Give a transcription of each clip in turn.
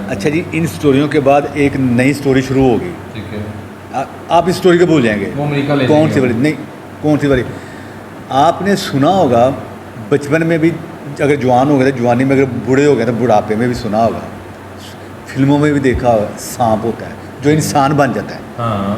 अच्छा जी, इन स्टोरियों के बाद एक नई स्टोरी शुरू होगी। ठीक है। आप इस स्टोरी को भूल जाएंगे। वो अमेरिका ले कौन सी जाएंगे। वाली? नहीं, कौन सी वाली? आपने सुना होगा बचपन में भी, अगर जवान हो गए तो जवानी में, अगर बूढ़े हो गए तो बुढ़ापे में भी सुना होगा, फिल्मों में भी देखा होगा, सांप होता है जो इंसान बन जाता है। हाँ।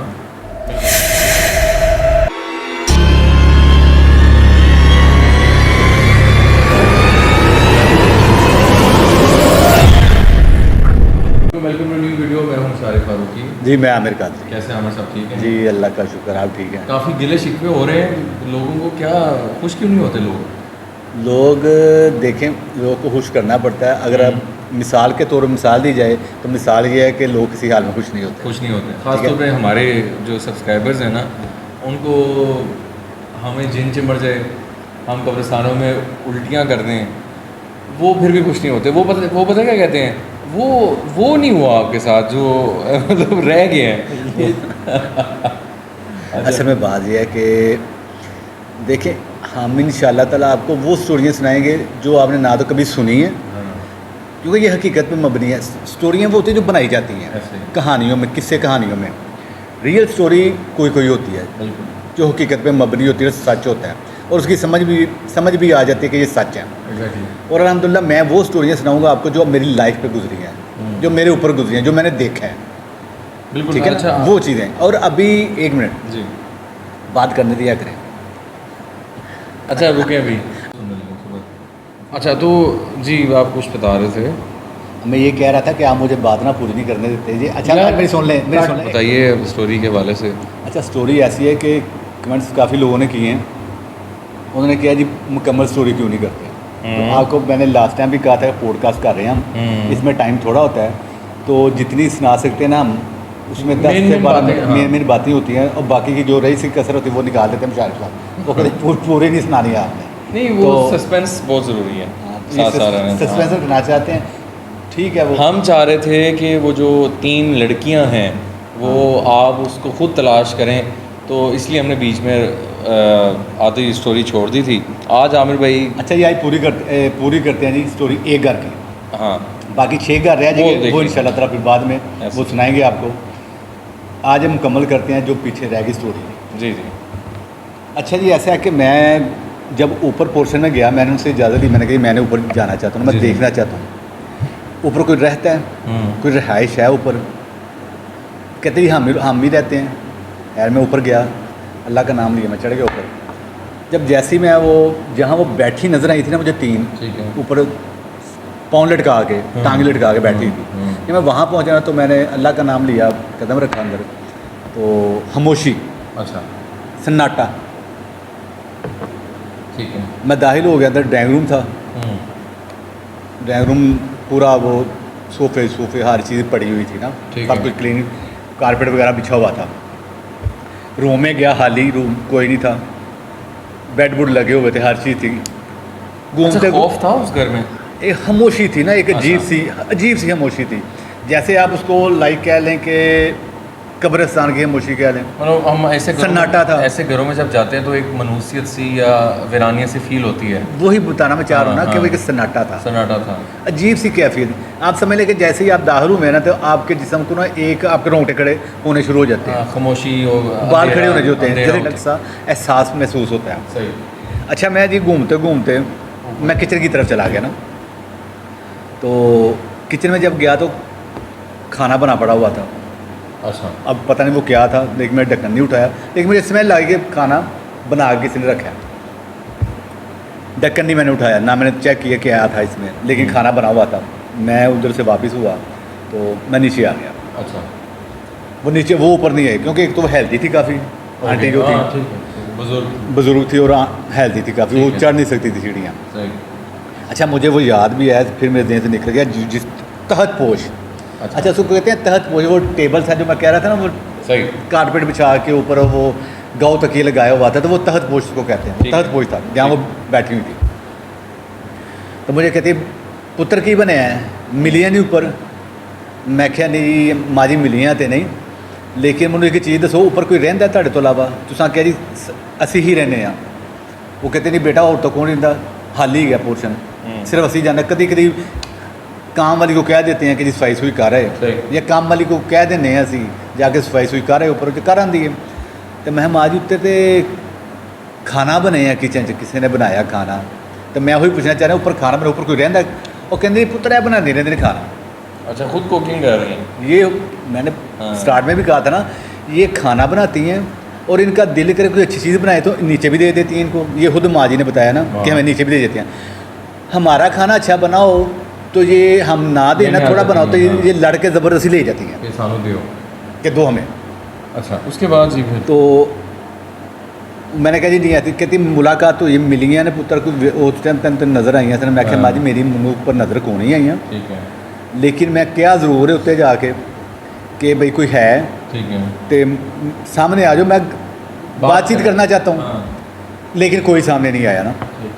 Welcome to new video. मैं हूँ सारिक फारूकी। जी, मैं आमिर कादरी। कैसे आमिर साहब? ठीक है जी, अल्लाह का शुक्र, आप ठीक हैं? काफ़ी गिले शिकवे हो रहे हैं लोगों को, क्या खुश क्यों नहीं होते लोग? लोग देखें, लोगों को खुश करना पड़ता है। अगर अब मिसाल के तौर पर मिसाल दी जाए तो मिसाल ये है कि लोग किसी हाल में खुश नहीं होते। खुश नहीं होते। ख़ासतौर पे हमारे जो सब्सक्राइबर्स हैं ना, उनको हमें जिन चिमड़ जाए, हम कब्रिस्तानों में उल्टियाँ कर दें, वो फिर भी खुश नहीं होते। वो पता क्या कहते हैं, वो नहीं हुआ आपके साथ जो मतलब रह गए हैं। असल में बात यह है कि देखें, हम इंशाअल्लाह ताला आपको वो स्टोरियाँ सुनाएंगे जो आपने ना तो कभी सुनी है, क्योंकि ये हकीकत पे मबनी है। स्टोरियाँ वो होती हैं जो बनाई जाती हैं कहानियों में, किस्से कहानियों में। रियल स्टोरी कोई कोई होती है जो हकीकत पे मबनी होती है, सच होता है, और उसकी समझ भी आ जाती है कि ये सच है। और अल्हम्दुलिल्लाह मैं वो स्टोरियाँ सुनाऊंगा आपको जो मेरी लाइफ पे गुजरी हैं, जो मेरे ऊपर गुजरी हैं, जो मैंने देखा है। बिल्कुल, ठीक है अच्छा, ना? वो चीज़ें। और अभी एक मिनट जी, बात करने दिया करें। अच्छा रुके अभी। अच्छा तो जी, आप कुछ बता रहे थे। मैं ये कह रहा था कि आप मुझे बात ना पूरी नहीं करने देते जी। अच्छा, मेरी सुन लें, मेरी सुन लें। बताइए स्टोरी के हवाले से। अच्छा, स्टोरी ऐसी है कि कमेंट्स काफ़ी लोगों ने किए हैं। उन्होंने किया जी मुकम्मल स्टोरी क्यों नहीं करते। तो आपको मैंने लास्ट टाइम भी कहा था कि पॉडकास्ट कर रहे हैं हम, इसमें टाइम थोड़ा होता है, तो जितनी सुना सकते हैं ना हम, उसमें 10 से 12 मेन बातें होती हैं, और बाकी की जो रही सी कसर होती है वो निकाल देते हैं शायद साहब। वो कभी पूरी नहीं सुनानी है आपने। नहीं, वो सस्पेंस बहुत ज़रूरी है। सस्पेंस रखना चाहते हैं, ठीक है। वो हम चाह रहे थे कि वो जो 3 लड़कियां हैं वो आप उसको ख़ुद तलाश करें, तो इसलिए हमने बीच में आधी स्टोरी छोड़ दी थी। आज आमिर भाई, अच्छा ये पूरी करते हैं जी स्टोरी एक घर की। हाँ, बाकी 6 घर रह जाएंगे, वो इंशाल्लाह ताला फिर बाद में वो सुनाएंगे आपको। आज हम मुकम्मल करते हैं जो पीछे रह गई स्टोरी। जी जी। अच्छा जी, ऐसा है कि मैं जब ऊपर पोर्शन में गया, मैंने उनसे इजाज़त दी, मैंने कहा मैंने ऊपर जाना चाहता हूँ, मैं देखना चाहता हूँ ऊपर कोई रहता है, कोई रहाइश है ऊपर। कहते जी हम भी रहते हैं। यार मैं ऊपर गया, अल्लाह का नाम लिया, मैं चढ़ गया ऊपर। जब जैसे ही मैं वो जहाँ वो बैठी नज़र आई थी ना मुझे, 3 ऊपर पाँव लटका के, टांग लटका के बैठी थी। जब मैं वहाँ पहुँचा तो मैंने अल्लाह का नाम लिया, कदम रखा अंदर, तो खामोशी, अच्छा, सन्नाटा। ठीक है। मैं दाखिल हो गया, अंदर ड्राइंग रूम था। ड्राइंग रूम पूरा वो सोफे हर चीज़ पड़ी हुई थी ना, सब कुछ क्लीन, कारपेट वगैरह बिछा हुआ था। रूम में गया, खाली रूम, कोई नहीं था, बेड बुड लगे हुए थे, हर चीज़ थी। घूमते खौफ था उस घर में, एक खामोशी थी ना, एक अजीब सी खामोशी थी। जैसे आप उसको लाइक कह लें कि कब्रिस्तान की खामोशी कह लें। मतलब हम ऐसे सन्नाटा था। ऐसे घरों में जब जाते हैं तो एक मनूसियत सी या वीरानियत सी फील होती है। वही बताना मैं चाह रहा हूँ ना कि वो एक सन्नाटा था, अजीब सी कैफियत। आप समझ लें कि जैसे ही आप दाखिल हुए ना, तो आपके जिस्म को ना एक आपके रोंगटे खड़े होने शुरू हो जाते हैं, खामोशी, बाल खड़े होने जो होते हैं, जरा सा एहसास महसूस होता है। सही। अच्छा, मैं जी घूमते घूमते मैं किचन की तरफ चला गया ना, तो किचन में जब गया तो खाना बना पड़ा हुआ था। अच्छा। अब पता नहीं वो क्या था, लेकिन मैं ढक्कन नहीं उठाया, लेकिन मुझे स्मेल लगी कि खाना बना के किसी ने रखा है। ढक्कन नहीं मैंने उठाया, ना मैंने चेक किया क्या था इसमें, लेकिन खाना बना हुआ था। मैं उधर से वापस हुआ तो मैं नीचे आ गया। अच्छा। वो नीचे, वो ऊपर नहीं आई, क्योंकि एक तो वो हेल्दी थी काफ़ी, आंटी जो थी बुजुर्ग थी, और हेल्दी थी काफ़ी, वो चढ़ नहीं सकती थी सीढ़ियाँ। अच्छा, मुझे वो याद भी है, फिर मेरे देह से निकल गया जिस तहत पोश। अच्छा, उसको कहते हैं तहत पोश। वो टेबल था जो मैं कह रहा था ना, वो सही कारपेट बिछा के ऊपर वो गाँव तकिए लगाया हुआ था, तो वो तहत पोश को कहते हैं। तहत पोश था जहाँ वो बैठी हुई थी। तो मुझे कहती पुत्र की बने हैं, मिलियाँ नहीं ऊपर। मैं क्या नहीं माजी मिलियाँ तो नहीं, लेकिन मैंने एक चीज़ दसो, ऊपर कोई रहिंदा तुहाडे तो इलावा? तुसां क्या जी असी ही रहने हैं। वो कहते नहीं बेटा, और तो कौन रहिंदा, खाली गया पोर्शन, सिर्फ असी जाना। कदी कदी काम वाली को कह देते हैं कि जी सफाई सुई कर रहे सही। या काम वाली को कह देने हैं ਅਸੀਂ जाके सफाई सुई कर रहे ऊपर कर आंदी है तो मैं माँ जी उत्ते ते खाना बने हैं किचन च किसी ने बनाया खाना तो मैं वही पूछना चाह रहा ऊपर खाना बना ऊपर कोई रहता वो कहते पुत्र है बनाते रहते नहीं खाना अच्छा, खुद कुकिंग कर रही हैं। ये मैंने स्टार्ट में भी कहा था ना ये खाना बनाती हैं और इनका दिल करे कोई अच्छी चीज़ बनाए तो नीचे भी दे देती हैं इनको ये खुद माँ जी ने बताया ना कि हमें नीचे भी दे देती हैं हमारा खाना अच्छा बनाओ तो ये हम ना देना थोड़ा बनाओ तो ये लड़के ज़बरदस्ती ले जाती हैं ये सानू दियो। कि दो हमें अच्छा, उसके बाद जी फिर तो मैंने कहा जी नहीं आती कहती मुलाकात तो ये मिली है ना पुत्र को उस टाइम तक नज़र आई हैं मैं आख्या माँ जी मेरी मुँह पर नज़र कौन नहीं आई हैं ठीक है, लेकिन मैं क्या ज़रूर है उत्ते जाके कि भाई कोई है ठीक है, तो सामने आ जाओ मैं बातचीत करना चाहता हूँ हाँ, लेकिन कोई सामने नहीं आया ना ठीक,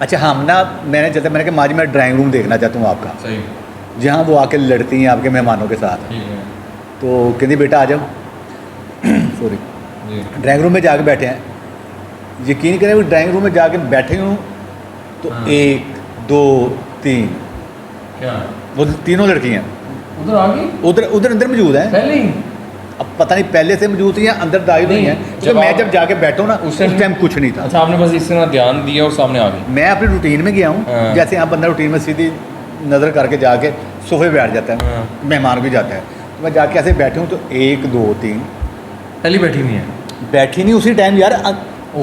अच्छा हम ना मैंने कहा माँ जी मैं ड्राइंग रूम देखना चाहता हूँ आपका सही, जहाँ वो आके लड़ती हैं आपके मेहमानों के साथ ठीक है तो कहती बेटा आ जाओ सॉरी जी, ड्राइंग रूम में जाके बैठे हैं यकीन करें वो ड्राइंग रूम में जाके बैठे हूँ तो हाँ। 1 2 3 क्या वो तीनों लड़की हैं उधर आ गई उधर उधर अंदर मौजूद हैं पहले ही? अब पता नहीं पहले से मौजूद थी या अंदर दाखिल हुई नहीं, हैं जब तो मैं आप- जब जाके बैठा हूँ ना उस उस टाइम कुछ नहीं था अच्छा, आपने बस इस तरह ध्यान दिया और सामने आ गई। मैं अपनी रूटीन में गया हूँ हाँ। जैसे आप बंदा रूटीन में सीधी नज़र करके जाके सोफे पे बैठ जाता है हाँ। मेहमान भी जाता है तो मैं जाके ऐसे बैठे हूँ तो 1 2 3 पहली बैठी नहीं है? बैठी नहीं उसी टाइम यार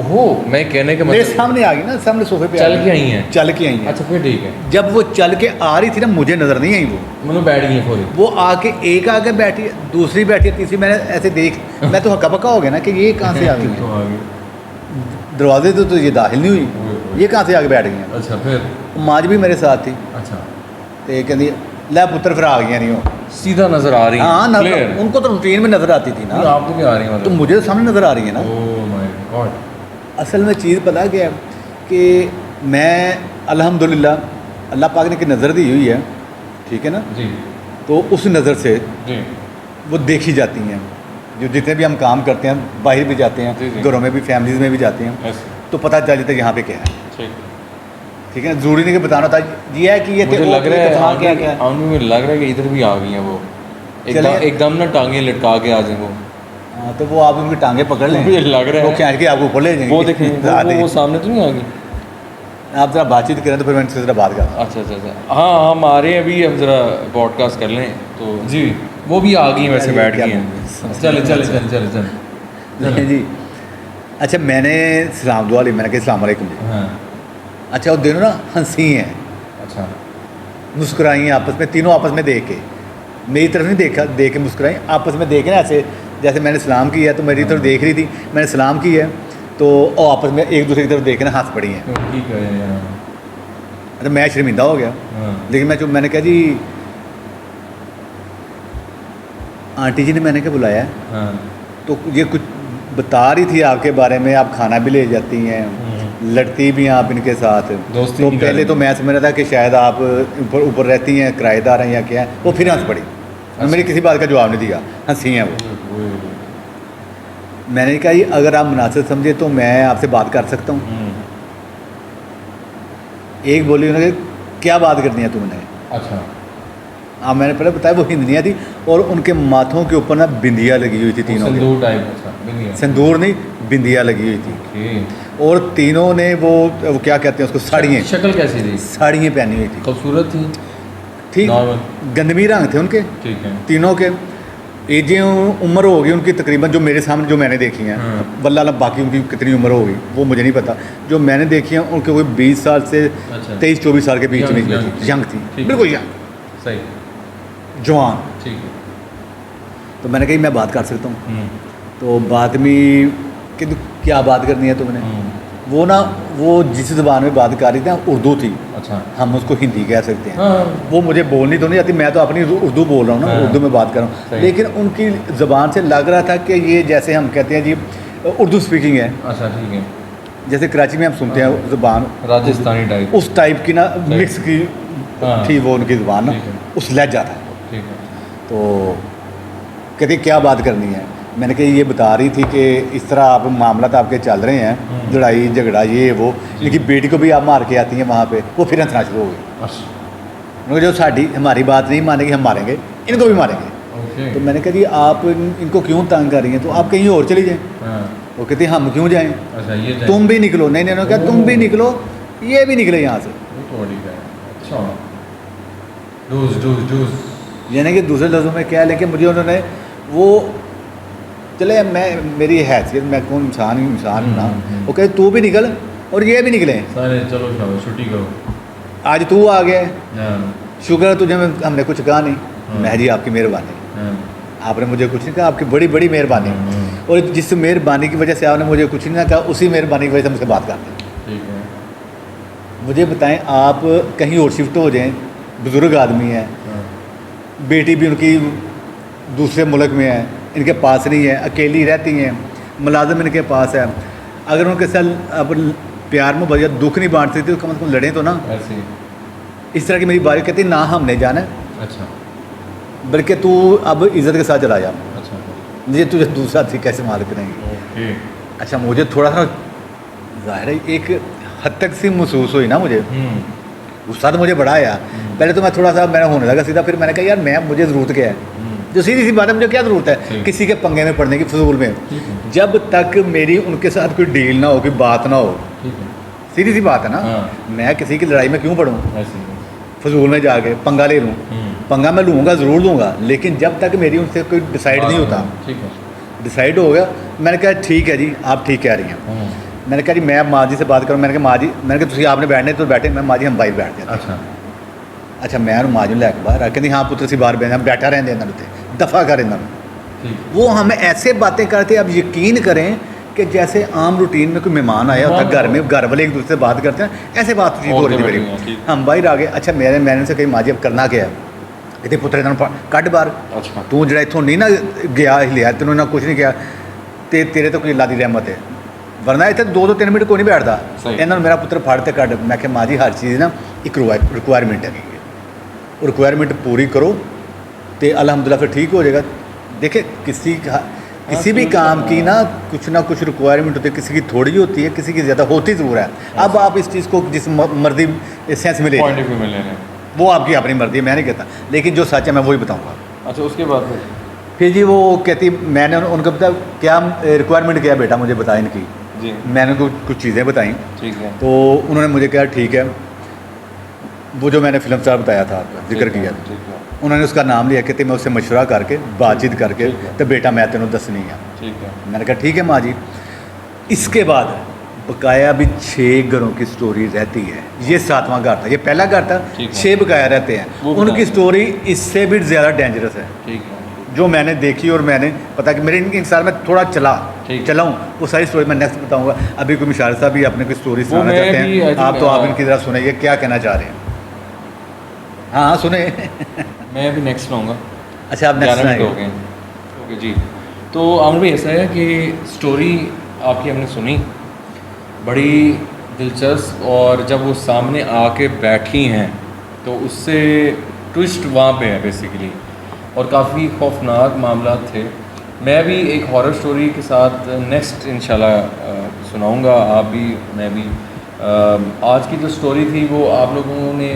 ओहो, मैं कहने का मेरे मतलब सामने आ गई ना सामने सोफे पे चल के आई हैं? चल के आई हैं अच्छा, फिर ठीक है, जब वो चल के आ रही थी ना मुझे नज़र नहीं आई वो मतलब बैठ गई थोड़ी। वो आके एक आके बैठी दूसरी बैठी तीसरी मैंने ऐसे देख मैं तो हक्का पक्का हो गया ना कि ये कहाँ से आ गई तो हैं? आ गई। दरवाजे तो ये दाखिल नहीं हुई ये कहाँ से आके बैठ गई हैं अच्छा, फिर माँ जी भी मेरे साथ थी अच्छा, तो ये कहती लै पुत्र फिर आ गई नहीं हो सीधा नजर आ रही है। हाँ Clear? उनको तो रूटीन में नज़र आती थी ना आपको भी आ रही है तो मतलब? मुझे तो सामने नज़र आ रही है ना ओह माय गॉड। असल में चीज़ पता क्या है कि मैं अल्हम्दुलिल्लाह अल्लाह पाक ने की नज़र दी हुई है ठीक है ना जी तो उस नज़र से जी, वो देखी जाती हैं जो जितने भी हम काम करते हैं बाहर भी जाते जी, हैं जी। घरों में भी फैमिलीज में भी जाते हैं ऐसे तो पता चल जाता है यहाँ पे क्या है ठीक। ठीक है ना ज़रूरी नहीं कि बताना था ये है कि ये मुझे लग रहा है कहाँ क्या क्या है। आंखों में लग रहा है कि इधर भी आ गई हैं वो, एकदम चलिए। एकदम ना टांगे लटका के आ जाए वो। हाँ, तो वो आप उनकी टांगे पकड़ लें मुझे लग रहा वो है खींच के आपको ऊपर ले जाएंगे वो देखें वो सामने तो नहीं आ गई। आप ज़रा बातचीत करें तो फिर मैं इनसे ज़रा बात करता अच्छा अच्छा अच्छा, हाँ हम आ रहे हैं अभी, हम ज़रा पॉडकास्ट कर लें तो जी, वो भी आ गई हैं वैसे, अरे, बैठ क्या गई हैं। बोलूं? चले चले चले चले चले हूँ नहीं जी अच्छा मैंने सलाम दुआ ली मैंने कहा सलाम वालेकुम जी हाँ, अच्छा वो दोनों ना हंसी हैं अच्छा मुस्कुराई हैं आपस में तीनों आपस में देख के मेरी तरफ नहीं देखा देख के मुस्कुराई आपस में देखे ना ऐसे जैसे मैंने सलाम किया है तो मेरी तरफ देख रही थी मैंने सलाम किया है तो वो आपस में एक दूसरे की तरफ देख के ना हंस पड़ी हैं ठीक है यार। अच्छा मैं शर्मिंदा हो गया हाँ, लेकिन मैं चुप मैंने कहा जी आंटी जी ने मैंने क्या बुलाया है हाँ, तो ये कुछ बता रही थी आपके बारे में आप खाना भी ले जाती हैं लड़ती भी हैं आप इनके साथ दोस्ती तो भी कर पहले रही तो मैं समझ रहा था कि शायद आप ऊपर ऊपर रहती हैं किराएदार हैं या क्या है वो फिर हंस पड़ी मेरी किसी बात का जवाब नहीं दिया हंसी हैं वो मैंने कहा जी अगर आप मुनासिब समझे तो मैं आपसे बात कर सकता हूँ एक बोली उन्होंने क्या बात करनी है तुमने अच्छा, हाँ मैंने पहले बताया वो हिंदनियाँ थी और उनके माथों के ऊपर ना बिंदिया लगी हुई थी तीनों के सिंदूर टाइप, अच्छा बिंदिया। सिंदूर नहीं बिंदिया लगी हुई थी ओके, और तीनों ने वो क्या कहते हैं उसको साड़ियाँ शक्ल कैसी थी? साड़ियाँ पहनी हुई थी खूबसूरत थी? ठीक नॉर्मल, गंदमी रंग थे उनके ठीक है। तीनों के एजें उम्र हो गई उनकी तकरीबन जो मेरे सामने जो मैंने देखी हैं हाँ। वल्लाह अल्लाह बाकी उनकी कितनी उम्र होगी वो मुझे नहीं पता जो मैंने देखी हैं उनके कोई 20 साल से अच्छा। 23-24 साल के बीच Young, में young थी थी। यंग थी ठीक है। बिल्कुल यंग सही, जवान ठीक है। तो मैंने कही मैं बात कर सकता हूँ हम्म, तो बाद में कि क्या बात करनी है तुमने हम्म, वो ना वो जिस ज़बान में बात कर रही थी उर्दू थी अच्छा, हम उसको हिंदी कह सकते हैं हाँ, वो मुझे बोलनी तो नहीं आती मैं तो अपनी उर्दू बोल रहा हूँ ना हाँ। उर्दू में बात कर रहा हूँ सही। लेकिन उनकी ज़बान से लग रहा था कि ये जैसे हम कहते हैं जी उर्दू स्पीकिंग है अच्छा ठीक है, जैसे कराची में हम सुनते हैं ज़बान राजस्थानी टाइप, उस टाइप की ना सही। मिक्स की हाँ। थी वो उनकी ज़बान ना ठीक है। उस लहजा था ठीक है, तो कहती क्या बात करनी है मैंने कहा ये बता रही थी कि इस तरह आप मामला तो आपके चल रहे हैं लड़ाई झगड़ा ये वो जी। इनकी बेटी को भी आप मार के आती हैं वहाँ पे वो फिर हंसना शुरू हो गई अच्छा, उन्होंने जो साड़ी हमारी बात नहीं मानेगी हम मारेंगे, इनको भी मारेंगे। ओके। तो मैंने कहा जी आप इनको क्यों तंग कर रही हैं, तो आप कहीं और चली जाएँ। हाँ। वो कहती हम क्यों जाएँ, अच्छा ये जाए। तुम भी निकलो। नहीं नहीं, उन्होंने कहा तुम भी निकलो, ये भी निकले यहाँ से। वो तो बड़ी है। अच्छा डूज डूज डूज। यानी कि दूसरे लफ्ज़ों में क्या है, लेकिन मुझे उन्होंने वो चले मैं मेरी हैसियत मैं कौन इंसान हूँ ना, वो कहे तू भी निकल और ये भी निकले, सारे चलो शाबाश छुट्टी करो। आज तू आ गया, हाँ शुक्र है तुझे हमने कुछ कहा नहीं। हाँ। मैं जी आपकी मेहरबानी, हाँ आपने मुझे कुछ नहीं कहा, आपकी बड़ी बड़ी मेहरबानी। और जिस मेहरबानी की वजह से आपने मुझे कुछ नहीं कहा, उसी मेहरबानी की वजह से मुझसे बात करते हैं। ठीक है। मुझे बताएं, आप कहीं और शिफ्ट हो जाएं, बुज़ुर्ग आदमी हैं, हाँ बेटी भी उनकी दूसरे मुल्क में है, इनके पास नहीं है, अकेली रहती हैं, मुलाजिम इनके पास है, अगर उनके साथ अब प्यार में बढ़िया दुख नहीं बांटती थी तो कम से कम लड़ें तो ना। ऐसे ही। इस तरह की मेरी बात कहती ना हमने जाना है, अच्छा बल्कि तू अब इज़्ज़त के साथ चला जा, अच्छा मुझे तुझे दूसरा तरीका इस्तेमाल करेंगे। ओके। अच्छा मुझे थोड़ा सा ज़ाहिर है एक हद तक सी महसूस हुई ना, मुझे गुस्सा तो मुझे बड़ा आया। पहले तो मैं थोड़ा सा मैंने होने लगा सीधा, फिर मैंने कहा यार मैं मुझे ज़रूरत क्या है, जो सीधी सी बात है, मुझे क्या ज़रूरत है ठीक। किसी के पंगे में पड़ने की, फजूल में। ठीक है। जब तक मेरी उनके साथ कोई डील ना हो, कोई बात ना हो, ठीक है। सीधी सी बात है ना। हाँ। मैं किसी की लड़ाई में क्यों पढ़ूँ, ऐसे ही। फजूल में जाके पंगा ले लूँ। पंगा मैं लूँगा, ज़रूर लूँगा, लेकिन जब तक मेरी उनसे कोई डिसाइड नहीं होता। ठीक है। डिसाइड हो गया, मैंने कहा ठीक है जी आप ठीक कह रही हैं। मैंने कहा जी मैं माँ जी से बात करूँ, मैंने कहा माँ जी, मैंने कहा तुझे आपने बैठने तो बैठे, मैं माँ जी हम बाहर बैठ जाते। अच्छा अच्छा मैं माँ जी लैके बाहर कहती हाँ पुत्र सी बाहर बैठा बैठा रहने देना उत्ते दफ़ा कर इन्होंने। ठीक। वो हमें ऐसे बातें करते, अब यकीन करें कि जैसे आम रूटीन में कोई मेहमान आया होता है घर में, घर वाले एक दूसरे से बात करते हैं, ऐसे बात ठीक हो रही थी मेरी। ठीक। हम बाहर आ गए। अच्छा मैंने उनसे कही माँ जी अब करना क्या है, कहते पुत्र इन्होंने कट बाहर, अच्छा तू जरा इतों नहीं ना गया लिया, तेनों ना कुछ नहीं किया, तेरे तो कोई अल्लाह दी रहमत है, वरना इतने 2-3 मिनट कोई नहीं बैठता। सही। इन्होंने मेरा पुत्र फाड़ते कट। मैं क्या माँ जी हर चीज़ ना एक रिक्वायरमेंट है, रिक्वायरमेंट पूरी करो तो अल्हम्दुलिल्लाह फिर ठीक हो जाएगा। देखिए किसी भी काम की ना कुछ रिक्वायरमेंट होती है, किसी की थोड़ी होती है, किसी की ज़्यादा होती ज़रूर है। अब आप इस चीज़ को जिस मर्जी सेंस में ले, पॉइंट ऑफ व्यू में ले रहे हैं। वो आपकी अपनी मर्जी है, मैं नहीं कहता, लेकिन जो सच है मैं वही बताऊँगा। अच्छा उसके बाद फिर जी वो कहती, मैंने उनको बताया क्या रिक्वायरमेंट क्या है बेटा मुझे बता इनकी। जी मैंने कुछ चीज़ें बताई, ठीक है। तो उन्होंने मुझे कहा ठीक है, वो जो मैंने फिल्म स्टार बताया था आपका जिक्र किया, ठीक है। उन्होंने उसका नाम लिया, कहते मैं उससे मशवरा करके बातचीत करके ठीक है। तो बेटा मैं तेनों दसनी है। ठीक है। मैंने कहा ठीक है माँ जी। इसके बाद बकाया भी 6 घरों की स्टोरी रहती है, ये 7वां घर था, ये पहला घर था, ठीक है। 6 बकाया रहते हैं। वो उनकी बताएं। स्टोरी इससे भी ज़्यादा डेंजरस है, ठीक है। जो मैंने देखी और मैंने पता कि मेरे इनके साथ में थोड़ा ठीक। चला हूँ, वो सारी स्टोरी मैं नेक्स्ट बताऊँगा। अभी कोई मिशार साहब भी अपने कोई स्टोरी सुनाना मैं चाहते भी, हैं, I think, आप तो आप इनकी तरह सुनाइए क्या कहना चाह रहे हैं। हाँ सुने। मैं अभी नेक्स्ट लाऊंगा। अच्छा आप नेक्स्ट 11 मिनट हो सुनाइए। गए। ओके जी। तो आमिर भाई ऐसा है कि स्टोरी आपकी हमने सुनी, बड़ी दिलचस्प, और जब वो सामने आके बैठी हैं तो उससे ट्विस्ट वहाँ पे है बेसिकली, और काफ़ी खौफनाक मामला थे। मैं भी एक हॉरर स्टोरी के साथ नेक्स्ट इंशाल्लाह सुनाऊंगा, आप भी मैं भी। आज की जो स्टोरी थी वो आप लोगों ने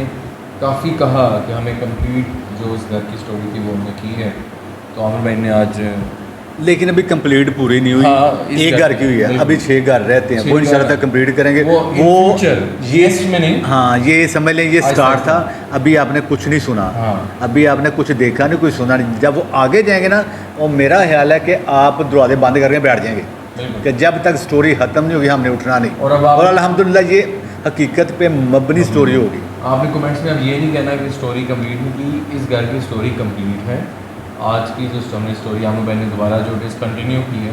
काफ़ी कहा कि हमें कंप्लीट जो उस घर की स्टोरी थी वो हमने की है, तो आमिर भाई ने आज लेकिन अभी कंप्लीट पूरी नहीं हुई। हाँ, इस एक घर घर की हुई है, बिल्कुल। अभी 6 घर रहते हैं, 6 वो इंशाल्लाह घर। तक कंप्लीट करेंगे। वो in future, next में नहीं। हाँ ये समझ लें ये आहिस्ता स्टार्ट था, आहिस्ता। अभी आपने कुछ नहीं सुना। हाँ। अभी आपने कुछ देखा नहीं, कुछ सुना नहीं। जब वो आगे जाएंगे ना, और मेरा ख्याल है कि आप दरवाजे बंद करके बैठ जाएंगे बिल्कुल। कि जब तक स्टोरी ख़त्म नहीं होगी हमने उठना नहीं। और अब आप- और अल्हम्दुलिल्लाह ये हकीकत पे मबनी स्टोरी होगी। आपने कमेंट्स में अब ये नहीं कहना कि स्टोरी कंप्लीट नहीं की, इस घर की स्टोरी कंप्लीट है। आज की जो हमने स्टोरी आमिर भाई ने दोबारा जो डिसकंटिन्यू की है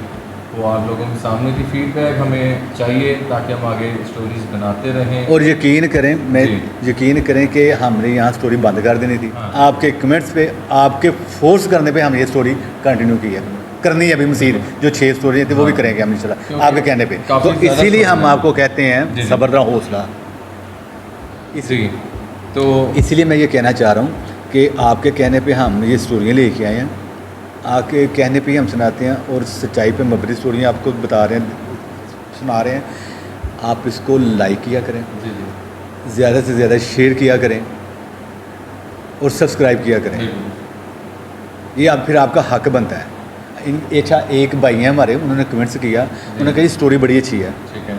वो आप लोगों के सामने की फीडबैक हमें चाहिए, ताकि हम आगे स्टोरीज बनाते रहें। और यकीन करें, मैं जी। यकीन करें कि हमने यहाँ स्टोरी बंद कर देनी थी। हाँ। आपके कमेंट्स पे, आपके फोर्स करने पे हम ये स्टोरी कंटिन्यू की है, करनी है अभी मज़ीद। जो 6 स्टोरी थी वो भी हाँ। करेंगे हम इंशाल्लाह क्योंकि आपके कहने पे। काफ़ी तो ज़्यादा इसीलिए हम स्टोरी आपको कहते जी, हैं जी। सब्र रहा हौसला। जी। तो इसीलिए मैं ये कहना चाह रहा हूँ कि आपके कहने पे हम ये स्टोरियाँ लेके आए हैं, आपके कहने पे ही हम सुनाते हैं, और सच्चाई पे मबनी स्टोरियाँ आपको बता रहे हैं, सुना रहे हैं। आप इसको लाइक किया करें, जी जी ज़्यादा से ज़्यादा शेयर किया करें, और सब्सक्राइब किया करें। ये अब फिर आपका हक बनता है। अच्छा, एक भाई हैं हमारे, उन्होंने कमेंट्स किया, उन्होंने कहा स्टोरी बड़ी अच्छी है, ठीक है,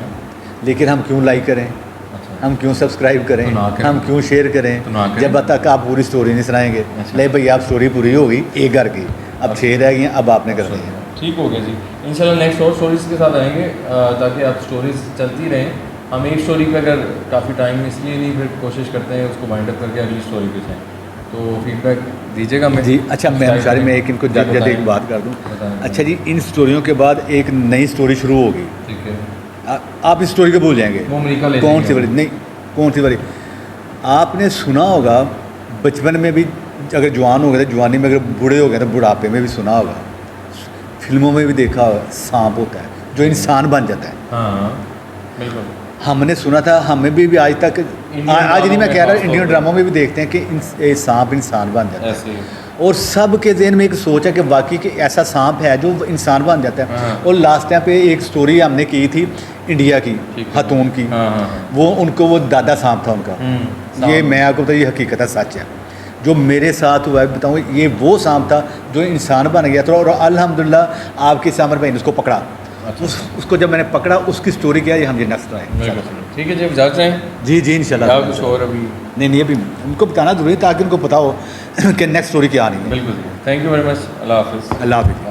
लेकिन हम क्यों लाइक करें, हम क्यों सब्सक्राइब करें, हम क्यों शेयर करें जब तक आप पूरी स्टोरी नहीं सुनाएंगे। ले भैया, आप स्टोरी पूरी हो गई एक घर की, अब 6 रह गई, अब आपने करनी है। ठीक हो गया जी। इंशाल्लाह नेक्स्ट और स्टोरीज़ के साथ आएंगे, ताकि आप स्टोरीज़ चलती रहें। हम एक स्टोरी पे अगर काफ़ी टाइम इसलिए नहीं, फिर कोशिश करते हैं उसको वाइंड अप करके अगली स्टोरी पे जाएँ। तो फीडबैक दीजिएगा मैं जी। अच्छा, मैं एक इनको जब एक बात कर दूँ। अच्छा जी, इन स्टोरियों के बाद एक नई स्टोरी शुरू होगी, ठीक है, आप इस स्टोरी को भूल जाएंगे। वो अमेरिका ले कौन सी वाली? नहीं, कौन सी वाली? आपने सुना होगा बचपन में भी, अगर जवान हो गए तो जवानी में, अगर बूढ़े हो गए तो बुढ़ापे में भी सुना होगा, फिल्मों में भी देखा होगा, सांप होता है जो इंसान बन जाता है। हाँ बिल्कुल, हमने सुना था, हमें भी आज तक, आज नहीं मैं कह रहा, इंडियन ड्रामों में भी देखते हैं कि सांप इंसान बन जाता है। ऐसे और सब के ज़हन में एक सोच है कि वाकई कि ऐसा सांप है जो इंसान बन जाता है। हाँ। और लास्ट टाइम पे एक स्टोरी हमने की थी इंडिया की, हतूम की। हाँ। वो उनको, वो दादा सांप था उनका। ये मैं आपको बताऊँ, ये हकीकत है, सच है। जो मेरे साथ हुआ है बताऊँ, ये वो सांप था जो इंसान बन गया था। और अल्हम्दुलिल्लाह आपके सामर भाई ने उसको पकड़ा। उसको जब मैंने पकड़ा, उसकी स्टोरी क्या है, हम ये नेक्स्ट आए। ठीक है जी, अब जाते हैं। जी इंशाल्लाह। कुछ और अभी नहीं, अभी उनको बताना जरूरी, ताकि उनको पता हो कि नेक्स्ट स्टोरी क्या आनी है। बिल्कुल। Thank you very much. अल्लाह हाफिज़। अल्लाह हाफिज़।